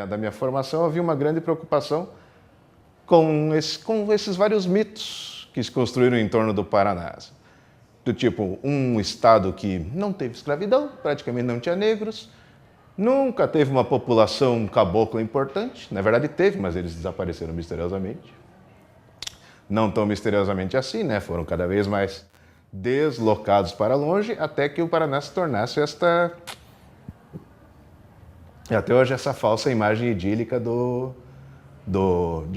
da minha formação, havia uma grande preocupação com esses vários mitos que se construíram em torno do Paraná. Do tipo, um estado que não teve escravidão, praticamente não tinha negros, nunca teve uma população cabocla importante. Na verdade teve, mas eles desapareceram misteriosamente. Não tão misteriosamente assim, né? Foram cada vez mais deslocados para longe, até que o Paraná se tornasse até hoje essa falsa imagem idílica de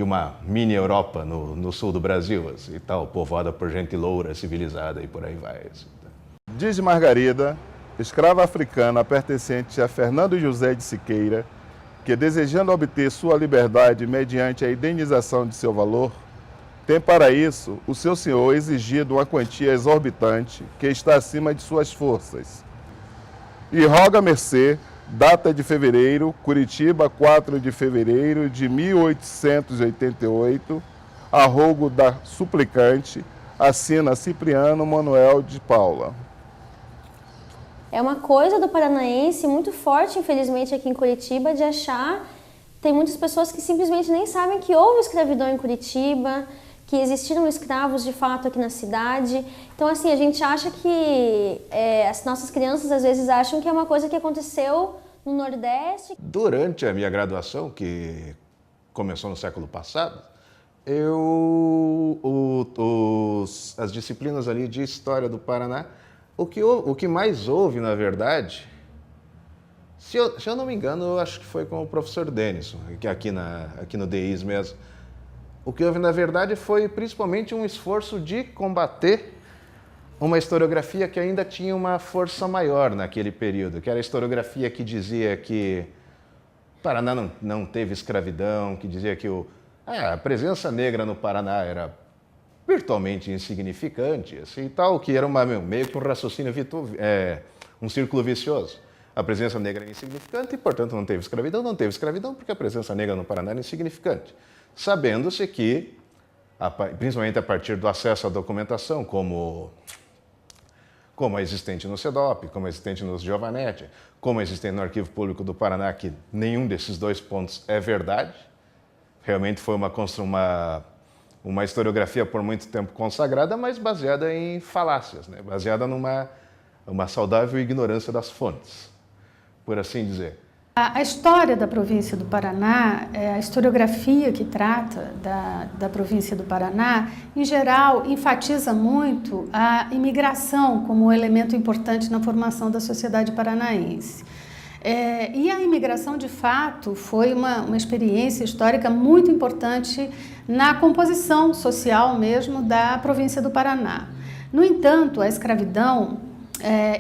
uma mini Europa no sul do Brasil, assim, e tal, povoada por gente loura, civilizada e por aí vai. Assim. Diz Margarida, escrava africana pertencente a Fernando José de Siqueira, que desejando obter sua liberdade mediante a indenização de seu valor, tem para isso o seu senhor exigido uma quantia exorbitante que está acima de suas forças. E roga mercê, data de fevereiro, Curitiba, 4 de fevereiro de 1888, a rogo da suplicante, assina Cipriano Manuel de Paula. É uma coisa do paranaense muito forte, infelizmente, aqui em Curitiba, de achar... Tem muitas pessoas que simplesmente nem sabem que houve escravidão em Curitiba, que existiram escravos de fato aqui na cidade. Então, assim, a gente acha que... as nossas crianças, às vezes, acham que é uma coisa que aconteceu no Nordeste. Durante a minha graduação, que começou no século passado, as disciplinas ali de História do Paraná, o que mais houve, na verdade, se eu não me engano, eu acho que foi com o professor Denison, que aqui no DIS mesmo. O que houve, na verdade, foi principalmente um esforço de combater uma historiografia que ainda tinha uma força maior naquele período, que era a historiografia que dizia que o Paraná não teve escravidão, que dizia que a presença negra no Paraná era virtualmente insignificante, assim, e tal, que era meio que um raciocínio, um círculo vicioso. A presença negra era insignificante e, portanto, não teve escravidão. Não teve escravidão porque a presença negra no Paraná era insignificante. Sabendo-se que, principalmente a partir do acesso à documentação, como a existente no CEDOP, como a existente nos Giovanetti, como a existente no Arquivo Público do Paraná, que nenhum desses dois pontos é verdade. Realmente foi uma historiografia por muito tempo consagrada, mas baseada em falácias, né? Baseada numa saudável ignorância das fontes, por assim dizer. A história da província do Paraná, a historiografia que trata da província do Paraná, em geral, enfatiza muito a imigração como um elemento importante na formação da sociedade paranaense. E a imigração, de fato, foi uma experiência histórica muito importante na composição social mesmo da província do Paraná. No entanto, a escravidão,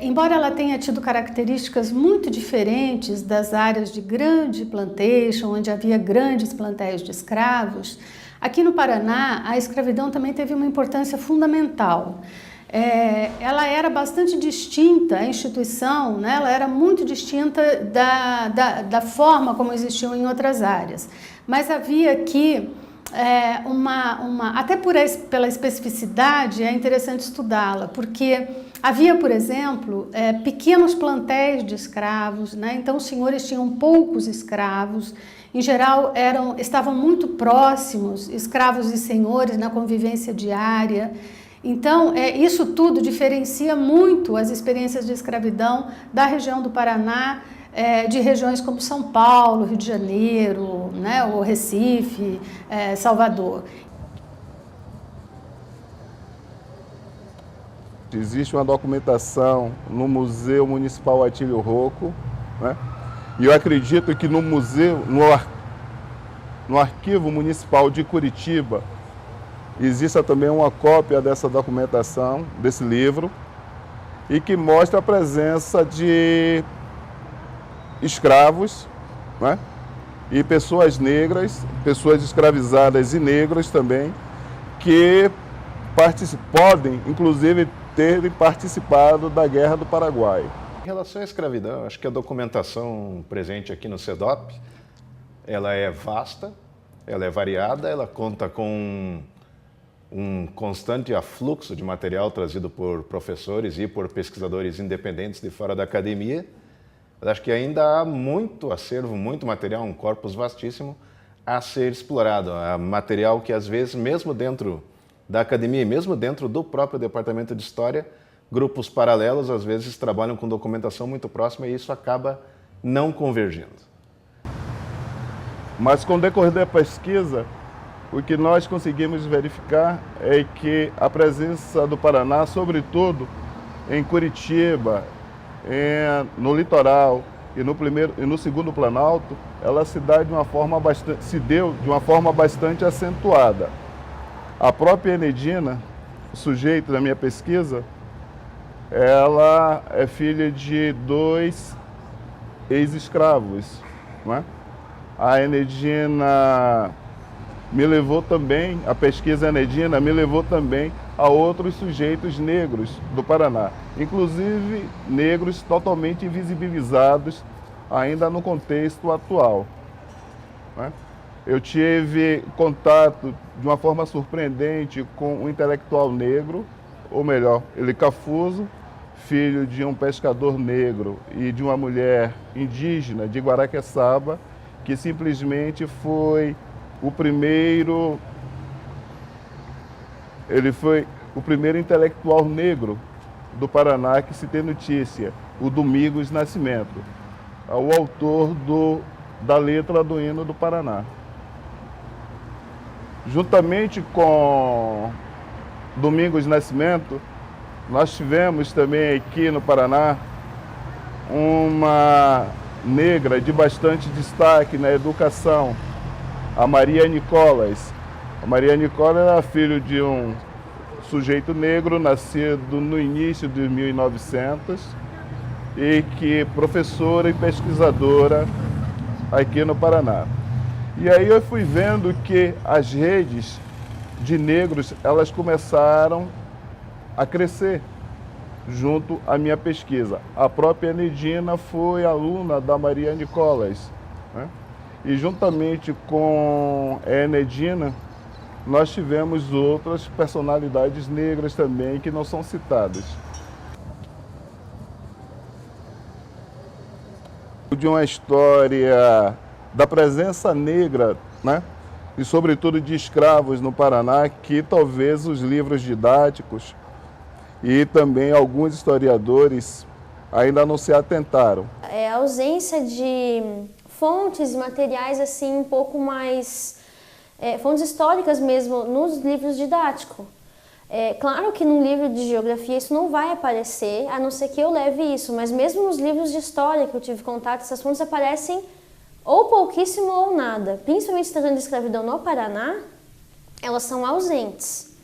embora ela tenha tido características muito diferentes das áreas de grande plantation, onde havia grandes plantéis de escravos, aqui no Paraná a escravidão também teve uma importância fundamental. Ela era bastante distinta, a instituição, né, ela era muito distinta da forma como existiam em outras áreas. Mas havia aqui até pela especificidade, é interessante estudá-la, porque havia, por exemplo, pequenos plantéis de escravos, né? Então os senhores tinham poucos escravos, em geral estavam muito próximos, escravos e senhores, na convivência diária. Então, isso tudo diferencia muito as experiências de escravidão da região do Paraná, de regiões como São Paulo, Rio de Janeiro, né, ou Recife, Salvador. Existe uma documentação no Museu Municipal Atílio Rocco, né? E eu acredito que no Arquivo Municipal de Curitiba, exista também uma cópia dessa documentação, desse livro, e que mostra a presença de escravos, né? E pessoas negras, pessoas escravizadas e negros também, que podem, inclusive, terem participado da Guerra do Paraguai. Em relação à escravidão, acho que a documentação presente aqui no CEDOP, ela é vasta, ela é variada, ela conta com um constante afluxo de material trazido por professores e por pesquisadores independentes de fora da academia, Mas acho que ainda há muito acervo, muito material, um corpus vastíssimo a ser explorado. Há material que, às vezes, mesmo dentro da academia e mesmo dentro do próprio departamento de História, grupos paralelos, às vezes, trabalham com documentação muito próxima e isso acaba não convergindo. Mas com o decorrer da pesquisa, o que nós conseguimos verificar é que a presença do Paraná, sobretudo em Curitiba, no litoral e no segundo Planalto, ela se deu de uma forma bastante acentuada. A própria Enedina, o sujeito da minha pesquisa, ela é filha de 2 ex-escravos, não é? A Enedina me levou também, a pesquisa Enedina me levou também a outros sujeitos negros do Paraná, inclusive negros totalmente invisibilizados ainda no contexto atual, né? Eu tive contato de uma forma surpreendente com um intelectual negro, ou melhor, ele Cafuso, filho de um pescador negro e de uma mulher indígena de Guaraqueçaba, que simplesmente foi o primeiro intelectual negro do Paraná que se tem notícia, o Domingos Nascimento, o autor da letra do hino do Paraná. Juntamente com Domingos Nascimento, nós tivemos também aqui no Paraná uma negra de bastante destaque na educação, a Maria Nicolas. A Maria Nicolas era filho de um sujeito negro, nascido no início de 1900, e que professora e pesquisadora aqui no Paraná. E aí eu fui vendo que as redes de negros, elas começaram a crescer junto à minha pesquisa. A própria Enedina foi aluna da Maria Nicolas, né? E juntamente com a Enedina, nós tivemos outras personalidades negras também que não são citadas. De uma história da presença negra, né? E sobretudo de escravos no Paraná, que talvez os livros didáticos e também alguns historiadores ainda não se atentaram. É a ausência de fontes e materiais assim um pouco mais fontes históricas mesmo nos livros didáticos. É claro que num livro de geografia isso não vai aparecer, a não ser que eu leve isso, mas mesmo nos livros de história que eu tive contato, essas fontes aparecem ou pouquíssimo ou nada. Principalmente se tratando de escravidão no Paraná, elas são ausentes.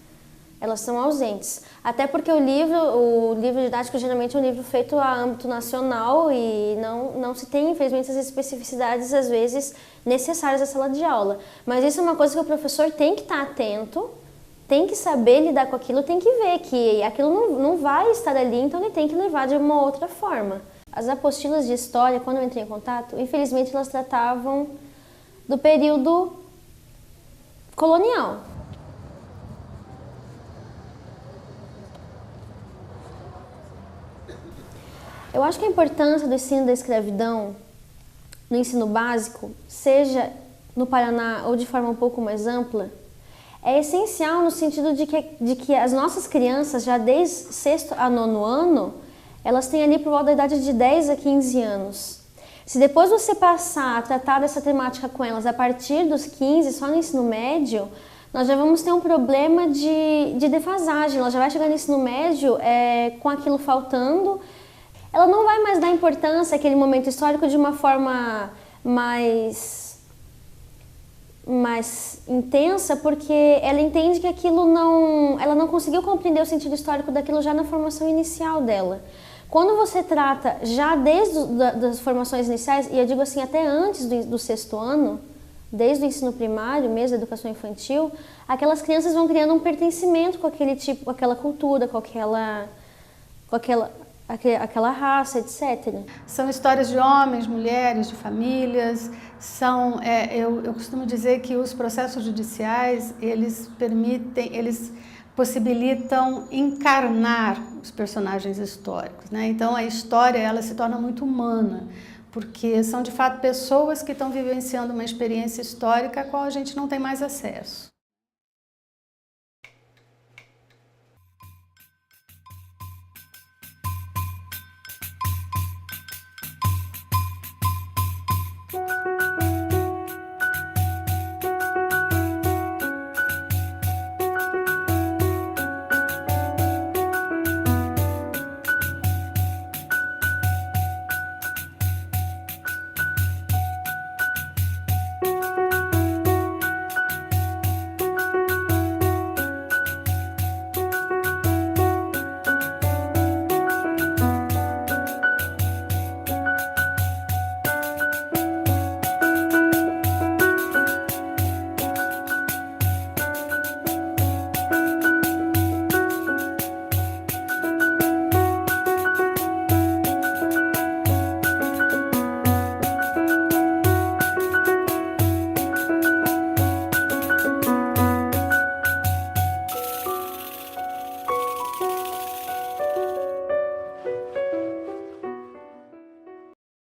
Elas são ausentes. Até porque o livro didático geralmente é um livro feito a âmbito nacional e não se tem, infelizmente, as especificidades, às vezes, necessárias da sala de aula. Mas isso é uma coisa que o professor tem que estar atento, tem que saber lidar com aquilo, tem que ver que aquilo não vai estar ali, então ele tem que levar de uma outra forma. As apostilas de história, quando eu entrei em contato, infelizmente elas tratavam do período colonial. Eu acho que a importância do ensino da escravidão no ensino básico, seja no Paraná ou de forma um pouco mais ampla, é essencial no sentido de que as nossas crianças, já desde 6º a 9º ano, elas têm ali por volta da idade de 10 a 15 anos. Se depois você passar a tratar dessa temática com elas a partir dos 15, só no ensino médio, nós já vamos ter um problema de defasagem. Ela já vai chegar no ensino médio com aquilo faltando. Ela não vai mais dar importância àquele momento histórico de uma forma mais intensa, porque ela entende que ela não conseguiu compreender o sentido histórico daquilo já na formação inicial dela. Quando você trata já desde das formações iniciais, e eu digo assim, até antes do 6º ano, desde o ensino primário, mesmo da educação infantil, aquelas crianças vão criando um pertencimento com aquele tipo, com aquela cultura, com aquela raça, etc. São histórias de homens, mulheres, de famílias. Eu costumo dizer que os processos judiciais, eles possibilitam encarnar os personagens históricos, né? Então a história ela se torna muito humana, porque são de fato pessoas que estão vivenciando uma experiência histórica a qual a gente não tem mais acesso.